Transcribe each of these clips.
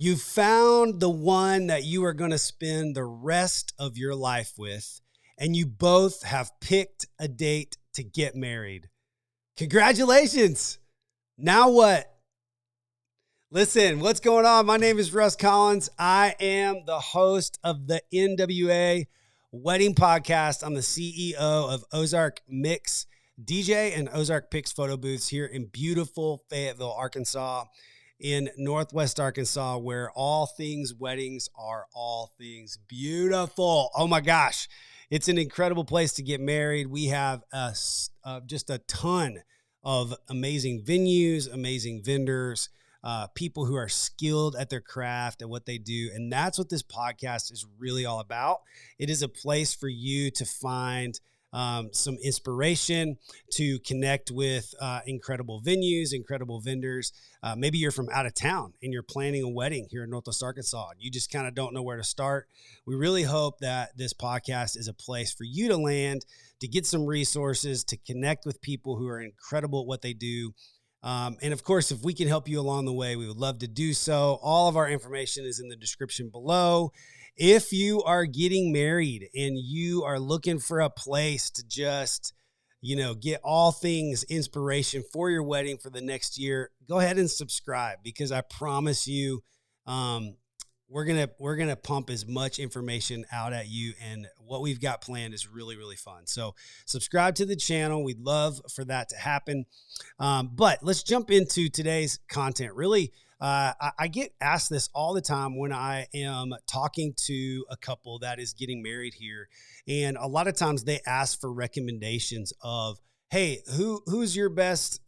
You found the one that you are going to spend the rest of your life with, and you both have picked a date to get married. Congratulations. Now what? Listen, what's going on? My name is Russ Collins. I am the host of the NWA Wedding Podcast. I'm the CEO of ozarkmixdj and Ozark Picks photo booths here in beautiful Fayetteville, Arkansas, in Northwest Arkansas, where all things weddings are all things beautiful. Oh my gosh. It's an incredible place to get married. We have just a ton of amazing venues, amazing vendors, people who are skilled at their craft and what they do. And that's what this podcast is really all about. It is a place for you to find some inspiration, to connect with incredible venues, incredible vendors. Maybe you're from out of town and you're planning a wedding here in Northwest Arkansas. And you just kind of don't know where to start. We really hope that this podcast is a place for you to land, to get some resources, to connect with people who are incredible at what they do. And of course, if we can help you along the way, we would love to do so. All of our information is in the description below. If you are getting married and you are looking for a place to just, get all things inspiration for your wedding for the next year, go ahead and subscribe, because I promise you, we're going to pump as much information out at you, and what we've got planned is really, really fun. So subscribe to the channel. We'd love for that to happen. But let's jump into today's content. Really, I get asked this all the time when I am talking to a couple that is getting married here. And a lot of times they ask for recommendations of, hey, who's your best,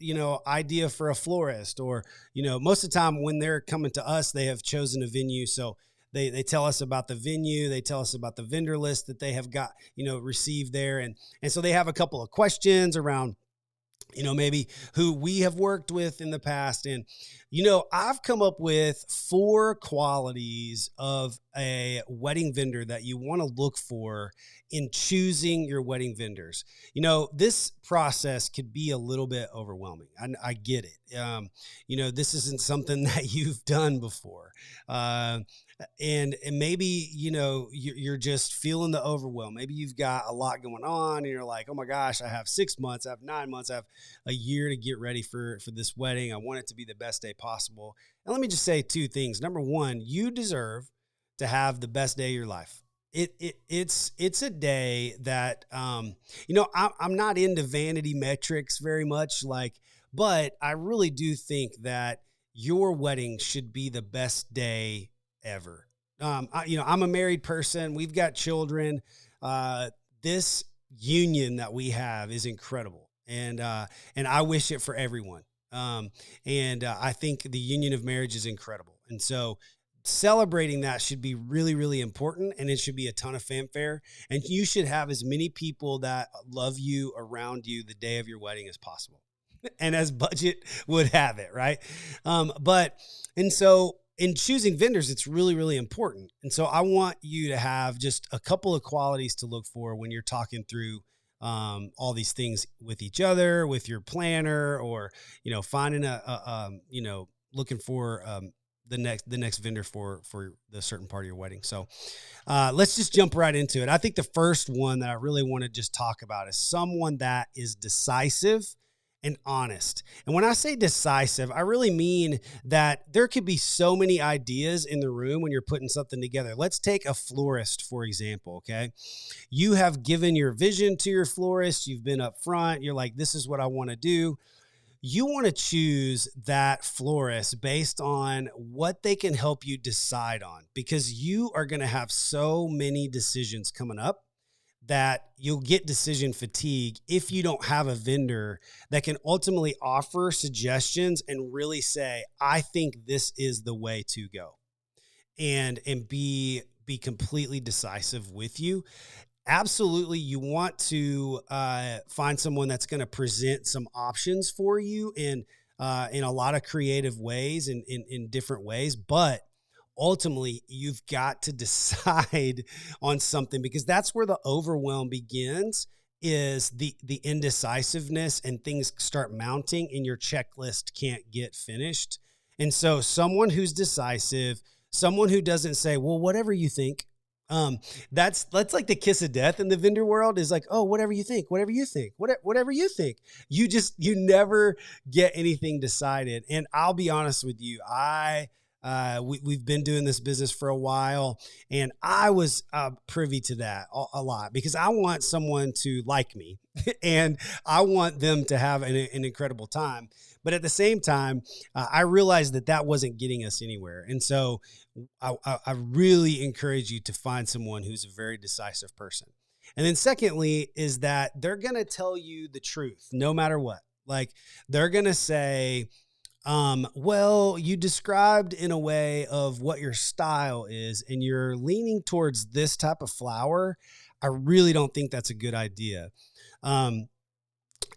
idea for a florist? Or, most of the time when they're coming to us, they have chosen a venue. So they tell us about the venue. They tell us about the vendor list that they have got, received there. And so they have a couple of questions around, maybe who we have worked with in the past. And, I've come up with 4 qualities of a wedding vendor that you want to look for in choosing your wedding vendors. This process could be a little bit overwhelming. I get it. This isn't something that you've done before. And maybe, you're just feeling the overwhelm. Maybe you've got a lot going on and you're like, oh my gosh, I have 6 months, I have 9 months, I have a year to get ready for this wedding. I want it to be the best day possible. And let me just say 2 things. Number 1, you deserve to have the best day of your life. It's a day that, I'm not into vanity metrics very much, but I really do think that your wedding should be the best day ever. I'm a married person. We've got children. This union that we have is incredible. And I wish it for everyone. I think the union of marriage is incredible. And so celebrating that should be really, really important. And it should be a ton of fanfare. And you should have as many people that love you around you the day of your wedding as possible. And as budget would have it, right? So in choosing vendors, it's really, really important. And so I want you to have just a couple of qualities to look for when you're talking through all these things with each other, with your planner, or, finding looking for the next vendor for the certain part of your wedding. So let's just jump right into it. I think the first one that I really want to just talk about is someone that is decisive and honest. And when I say decisive, I really mean that there could be so many ideas in the room when you're putting something together. Let's take a florist, for example, okay? You have given your vision to your florist. You've been up front. You're like, this is what I want to do. You want to choose that florist based on what they can help you decide on, because you are going to have so many decisions coming up that you'll get decision fatigue if you don't have a vendor that can ultimately offer suggestions and really say, I think this is the way to go, and be completely decisive with you. Absolutely. You want to find someone that's going to present some options for you in a lot of creative ways and in different ways, but ultimately you've got to decide on something, because that's where the overwhelm begins, is the indecisiveness, and things start mounting and your checklist can't get finished. And so someone who's decisive, someone who doesn't say, well, whatever you think. Um, that's like the kiss of death in the vendor world is like, oh, whatever you think, whatever you think, whatever you think. You never get anything decided. And I'll be honest with you, we've been doing this business for a while, and I was privy to that a lot because I want someone to like me and I want them to have an incredible time. But at the same time, I realized that wasn't getting us anywhere. And so I really encourage you to find someone who's a very decisive person. And then secondly, is that they're going to tell you the truth no matter what. Like they're going to say, well, you described in a way of what your style is, and you're leaning towards this type of flower. I really don't think that's a good idea. And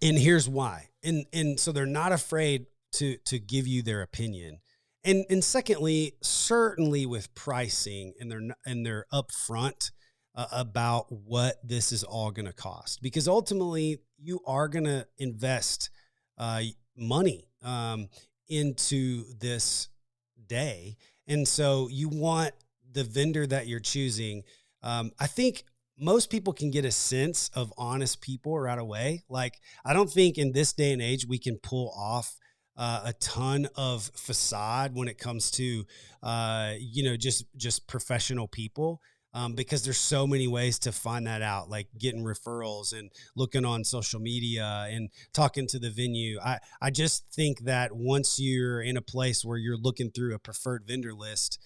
here's why. And so they're not afraid to give you their opinion. And secondly, certainly with pricing, and they're upfront about what this is all going to cost, because ultimately you are going to invest money into this day. And so you want the vendor that you're choosing. I think most people can get a sense of honest people right away. Like, I don't think in this day and age, we can pull off a ton of facade when it comes to, just professional people. Because there's so many ways to find that out, like getting referrals and looking on social media and talking to the venue. I just think that once you're in a place where you're looking through a preferred vendor list,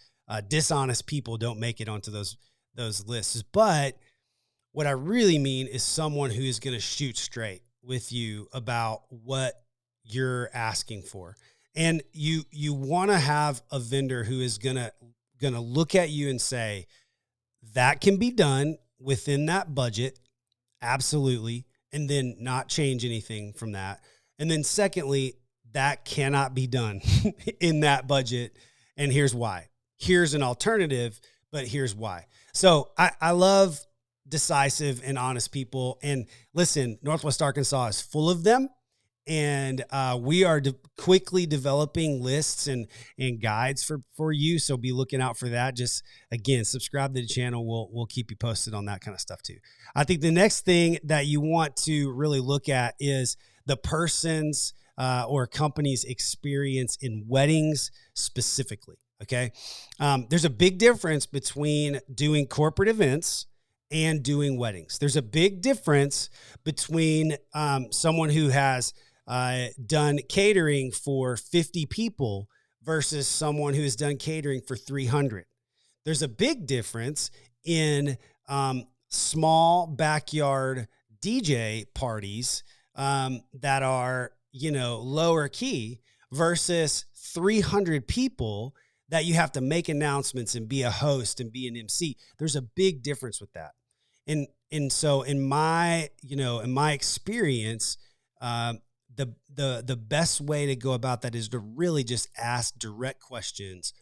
dishonest people don't make it onto those lists. But what I really mean is someone who is going to shoot straight with you about what you're asking for. And you want to have a vendor who is going to look at you and say, that can be done within that budget. Absolutely. And then not change anything from that. And then secondly, that cannot be done in that budget. And here's why. Here's an alternative, but here's why. So I love decisive and honest people. And listen, Northwest Arkansas is full of them. And we are quickly developing lists and guides for you. So be looking out for that. Just, again, subscribe to the channel. We'll keep you posted on that kind of stuff too. I think the next thing that you want to really look at is the person's or company's experience in weddings specifically. Okay. There's a big difference between doing corporate events and doing weddings. There's a big difference between someone who has done catering for 50 people versus someone who has done catering for 300. There's a big difference in small backyard DJ parties that are, lower key versus 300 people that you have to make announcements and be a host and be an MC. There's a big difference with that. And so in my experience, the best way to go about that is to really just ask direct questions.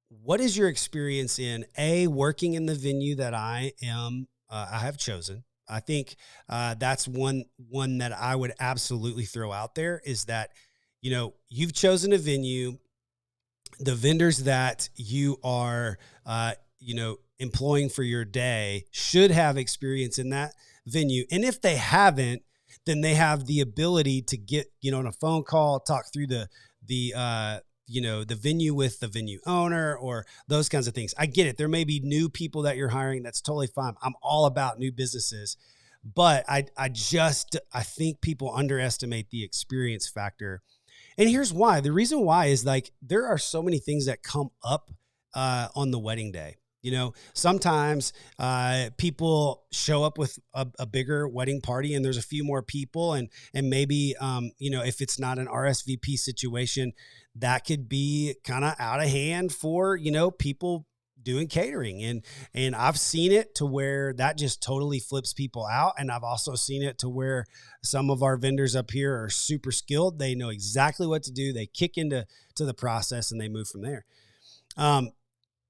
What is your experience in working in the venue that I have chosen? I think that's one that I would absolutely throw out there is that, you've chosen a venue. The vendors that you are, employing for your day should have experience in that venue. And if they haven't, then they have the ability to get, on a phone call, talk through the venue with the venue owner or those kinds of things. I get it. There may be new people that you're hiring. That's totally fine. I'm all about new businesses, but I think people underestimate the experience factor. And here's why. The reason why is like, there are so many things that come up on the wedding day. Sometimes people show up with a bigger wedding party and there's a few more people and maybe, if it's not an RSVP situation, that could be kind of out of hand for, people doing catering. And I've seen it to where that just totally flips people out. And I've also seen it to where some of our vendors up here are super skilled. They know exactly what to do. They kick into the process and they move from there.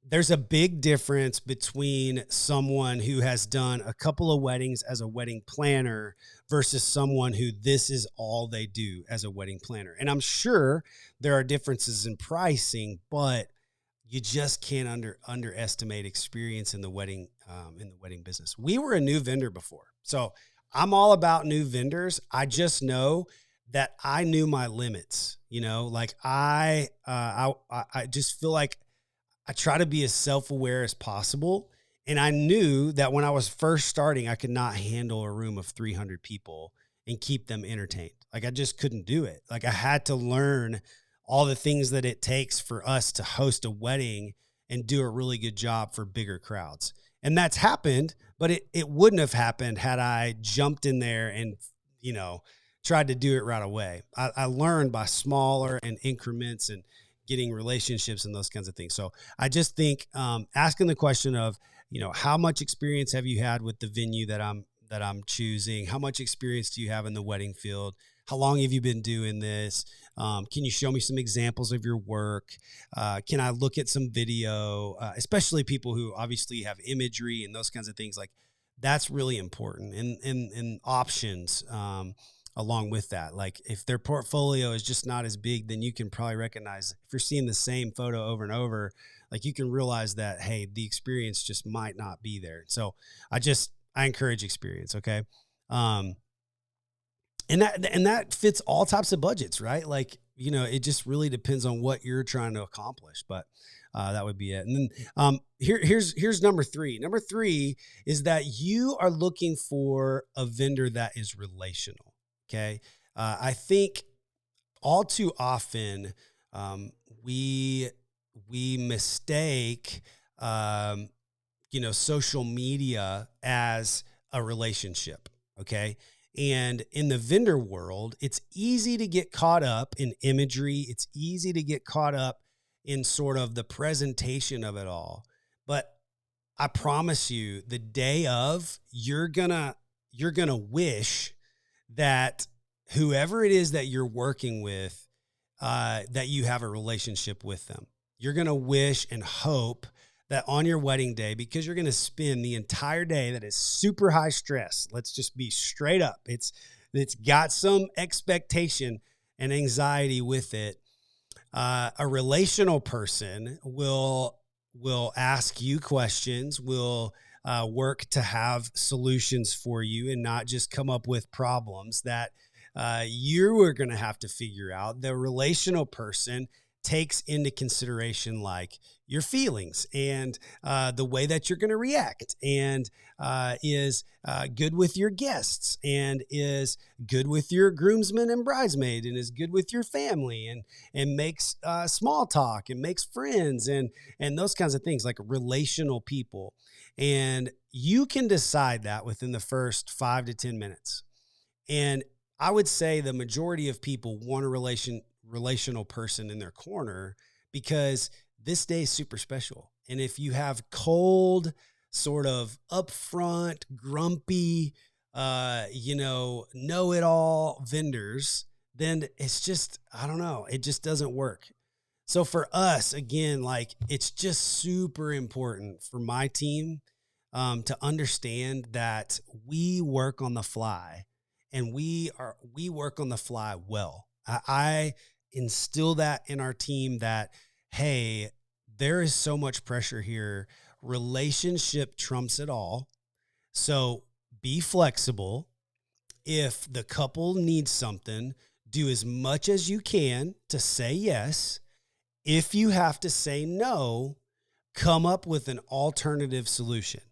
There's a big difference between someone who has done a couple of weddings as a wedding planner versus someone who this is all they do as a wedding planner. And I'm sure there are differences in pricing, but you just can't underestimate experience in the wedding business. We were a new vendor before, so I'm all about new vendors. I just know that I knew my limits. Like I just feel like I try to be as self-aware as possible. And I knew that when I was first starting, I could not handle a room of 300 people and keep them entertained. Like I just couldn't do it. Like I had to learn all the things that it takes for us to host a wedding and do a really good job for bigger crowds. And that's happened, but it wouldn't have happened had I jumped in there and, tried to do it right away. I learned by smaller and increments and getting relationships and those kinds of things. So I just think asking the question of, how much experience have you had with the venue that I'm choosing? How much experience do you have in the wedding field? How long have you been doing this? Can you show me some examples of your work? Can I look at some video? Especially people who obviously have imagery and those kinds of things. Like that's really important. And options along with that. Like if their portfolio is just not as big, then you can probably recognize if you're seeing the same photo over and over, like you can realize that, hey, the experience just might not be there. So I encourage experience. Okay. And that fits all types of budgets, right? Like, it just really depends on what you're trying to accomplish, but that would be it. And then here's number three. Number three is that you are looking for a vendor that is relational. Okay. I think all too often we mistake, social media as a relationship. Okay. And in the vendor world, it's easy to get caught up in imagery. It's easy to get caught up in sort of the presentation of it all. But I promise you, the day of, you're gonna wish that whoever it is that you're working with, that you have a relationship with them. You're going to wish and hope that on your wedding day, because you're going to spend the entire day that is super high stress. Let's just be straight up. It's got some expectation and anxiety with it. A relational person will ask you questions, will work to have solutions for you and not just come up with problems that you are going to have to figure out. The relational person takes into consideration like your feelings and the way that you're going to react, and is good with your guests, and is good with your groomsmen and bridesmaid, and is good with your family, and makes small talk and makes friends and those kinds of things, like relational people. And you can decide that within the first 5 to 10 minutes. And I would say the majority of people want a relational person in their corner because this day is super special. And if you have cold, sort of upfront, grumpy, know-it-all vendors, then it's just, I don't know, it just doesn't work. So for us, again, like it's just super important for my team to understand that we work on the fly, and we work on the fly well. I instill that in our team that, hey, there is so much pressure here. Relationship trumps it all. So be flexible. If the couple needs something, do as much as you can to say yes. If you have to say no, come up with an alternative solution.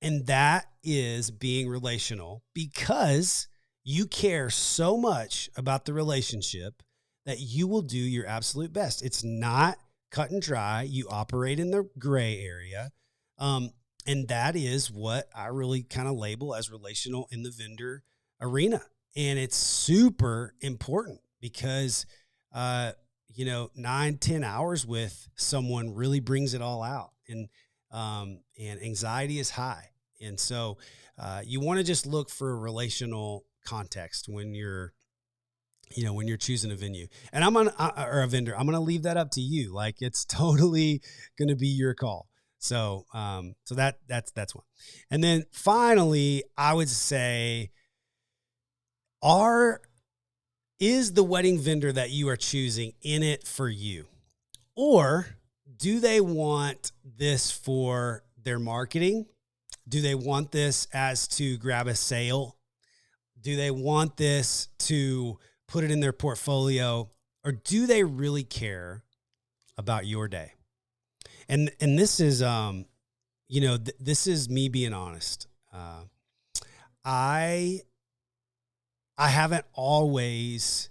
And that is being relational, because you care so much about the relationship that you will do your absolute best. It's not cut and dry. You operate in the gray area. And that is what I really kind of label as relational in the vendor arena. And it's super important because, 9-10 hours with someone really brings it all out. And anxiety is high. And so you want to just look for a relational context when you're choosing a venue. And or a vendor, I'm going to leave that up to you. Like it's totally going to be your call. So, that's one. And then finally, I would say, is the wedding vendor that you are choosing in it for you? Or do they want this for their marketing? Do they want this as to grab a sale? Do they want this to put it in their portfolio? Or do they really care about your day? And this is, this is me being honest. I haven't always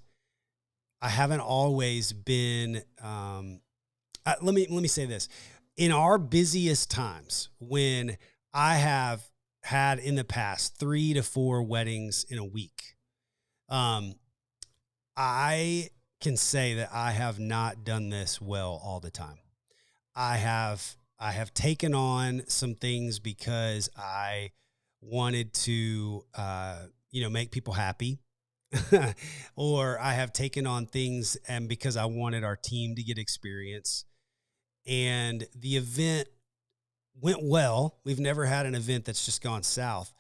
been, let me say this. In our busiest times, when I have had in the past 3 to 4 weddings in a week, I can say that I have not done this well all the time. I have taken on some things because I wanted to, make people happy. Or I have taken on things and because I wanted our team to get experience. And the event went well. We've never had an event that's just gone south.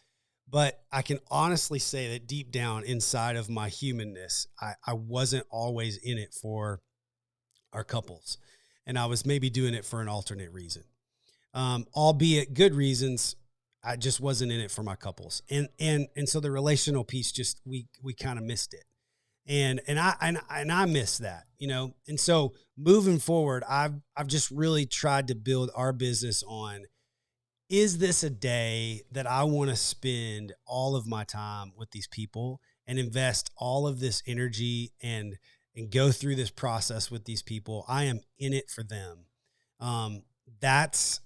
But I can honestly say that deep down inside of my humanness, I wasn't always in it for our couples. And I was maybe doing it for an alternate reason. Albeit good reasons, I just wasn't in it for my couples. And so the relational piece just, we kind of missed it. And I miss that, And so moving forward, I've just really tried to build our business on, is this a day that I want to spend all of my time with these people and invest all of this energy and go through this process with these people? I am in it for them. That's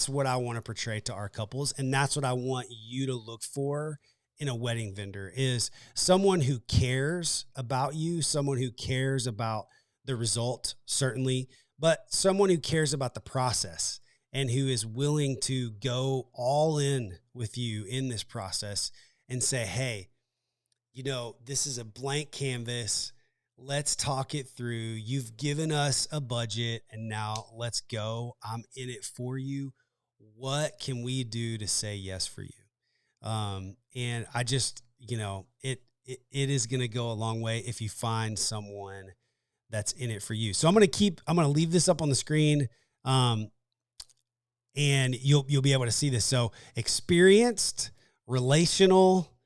what I want to portray to our couples. And that's what I want you to look for in a wedding vendor, is someone who cares about you, someone who cares about the result, certainly, but someone who cares about the process and who is willing to go all in with you in this process and say, hey, this is a blank canvas. Let's talk it through. You've given us a budget and now let's go. I'm in it for you. What can we do to say yes for you? And I just, it is going to go a long way if you find someone that's in it for you. So I'm going to leave this up on the screen. And you'll be able to see this. So experienced, relational,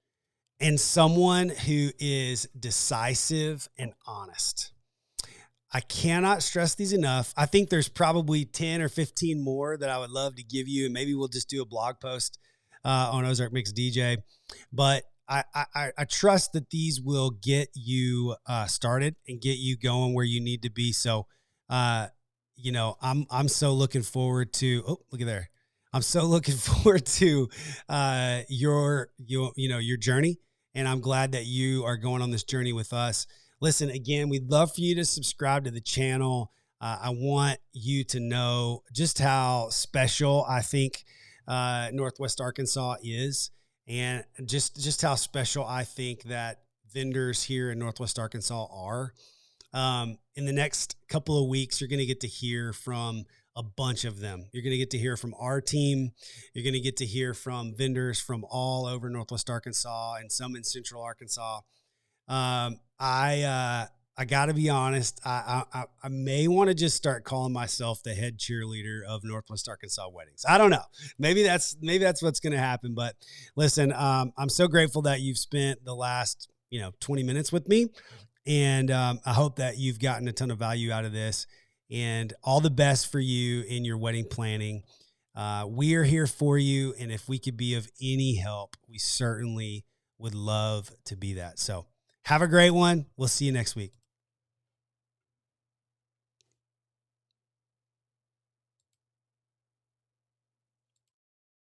and someone who is decisive and honest. I cannot stress these enough. I think there's probably 10 or 15 more that I would love to give you. And maybe we'll just do a blog post on Ozark Mix DJ. But I trust that these will get you started and get you going where you need to be. So, I'm so looking forward to, look at there. I'm so looking forward to your journey. And I'm glad that you are going on this journey with us. Listen, again, we'd love for you to subscribe to the channel. I want you to know just how special I think Northwest Arkansas is, and just how special I think that vendors here in Northwest Arkansas are. In the next couple of weeks, you're going to get to hear from a bunch of them. You're going to get to hear from our team. You're going to get to hear from vendors from all over Northwest Arkansas and some in Central Arkansas. I got to be honest. I may want to just start calling myself the head cheerleader of Northwest Arkansas weddings. I don't know. Maybe that's what's going to happen. But listen, I'm so grateful that you've spent the last 20 minutes with me. And I hope that you've gotten a ton of value out of this, and all the best for you in your wedding planning. We are here for you. And if we could be of any help, we certainly would love to be that. So have a great one. We'll see you next week.